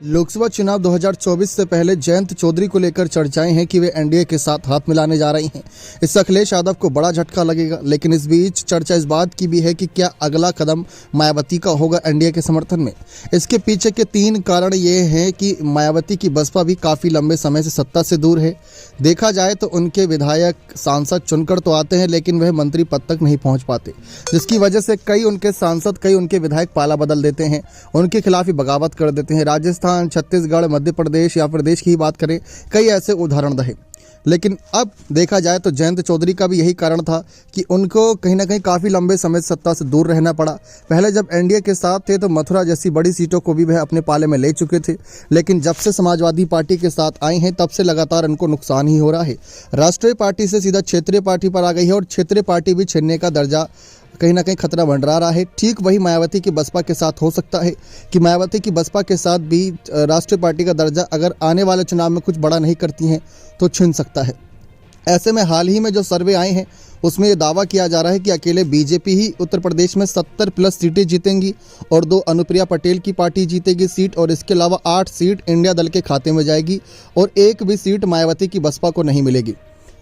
लोकसभा चुनाव 2024 से पहले जयंत चौधरी को लेकर चर्चाएं हैं कि वे एनडीए के साथ हाथ मिलाने जा रही हैं। इससे अखिलेश यादव को बड़ा झटका लगेगा। लेकिन इस बीच चर्चा इस बात की भी है कि क्या अगला कदम मायावती का होगा एनडीए के समर्थन में। इसके पीछे के 3 कारण ये हैं कि मायावती की बसपा भी काफ़ी लंबे समय से सत्ता से दूर है। देखा जाए तो उनके विधायक सांसद चुनकर तो आते हैं, लेकिन वह मंत्री पद तक नहीं पहुँच पाते, जिसकी वजह से कई उनके सांसद, कई उनके विधायक पाला बदल देते हैं, उनके खिलाफ ही बगावत कर देते हैं। राजस्थान, छत्तीसगढ़, मध्य प्रदेश या प्रदेश की ही बात करें, कई ऐसे उदाहरण रहे। लेकिन अब देखा जाए तो जयंत चौधरी का भी यही कारण था कि उनको कहीं ना कहीं काफ़ी लंबे समय से सत्ता से दूर रहना पड़ा। पहले जब एनडीए के साथ थे तो मथुरा जैसी बड़ी सीटों को भी वह अपने पाले में ले चुके थे, लेकिन जब से समाजवादी पार्टी के साथ आए हैं तब से लगातार इनको नुकसान ही हो रहा है। राष्ट्रीय पार्टी से सीधा क्षेत्रीय पार्टी पर आ गई है और क्षेत्रीय पार्टी भी छिनने का दर्जा कहीं ना कहीं खतरा मंडरा रहा है। ठीक वही मायावती की बसपा के साथ हो सकता है कि मायावती की बसपा के साथ भी राष्ट्रीय पार्टी का दर्जा अगर आने वाले चुनाव में कुछ बड़ा नहीं करती हैं तो छिन सकता है। ऐसे में हाल ही में जो सर्वे आए हैं उसमें ये दावा किया जा रहा है कि अकेले बीजेपी ही उत्तर प्रदेश में 70+ सीटें जीतेंगी और 2 अनुप्रिया पटेल की पार्टी जीतेगी सीट, और इसके अलावा 8 सीट इंडिया दल के खाते में जाएगी और 1 भी सीट मायावती की बसपा को नहीं मिलेगी।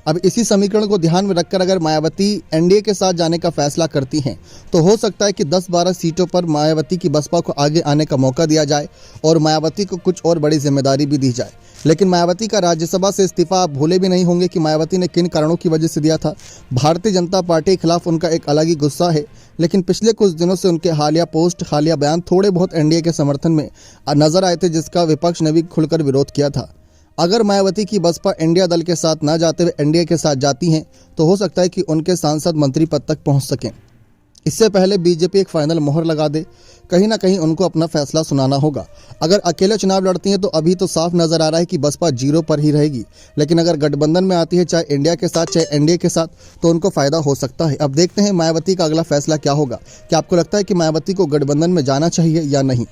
अब इसी समीकरण को ध्यान में रखकर अगर मायावती एनडीए के साथ जाने का फैसला करती हैं तो हो सकता है कि 10-12 सीटों पर मायावती की बसपा को आगे आने का मौका दिया जाए और मायावती को कुछ और बड़ी जिम्मेदारी भी दी जाए। लेकिन मायावती का राज्यसभा से इस्तीफा आप भूले भी नहीं होंगे कि मायावती ने किन कारणों की वजह से दिया था। भारतीय जनता पार्टी के खिलाफ उनका एक अलग ही गुस्सा है, लेकिन पिछले कुछ दिनों से उनके हालिया पोस्ट, हालिया बयान थोड़े बहुत एनडीए के समर्थन में नजर आए थे, जिसका विपक्ष ने भी खुलकर विरोध किया था। अगर मायावती की बसपा इंडिया दल के साथ ना जाते हुए एनडीए के साथ जाती हैं तो हो सकता है कि उनके सांसद मंत्री पद तक पहुंच सकें। इससे पहले बीजेपी एक फाइनल मोहर लगा दे, कहीं ना कहीं उनको अपना फैसला सुनाना होगा। अगर अकेले चुनाव लड़ती हैं तो अभी तो साफ नजर आ रहा है कि बसपा 0 पर ही रहेगी, लेकिन अगर गठबंधन में आती है, चाहे इंडिया के साथ चाहे एनडीए के साथ, तो उनको फायदा हो सकता है। अब देखते हैं मायावती का अगला फैसला क्या होगा। क्या आपको लगता है कि मायावती को गठबंधन में जाना चाहिए या नहीं?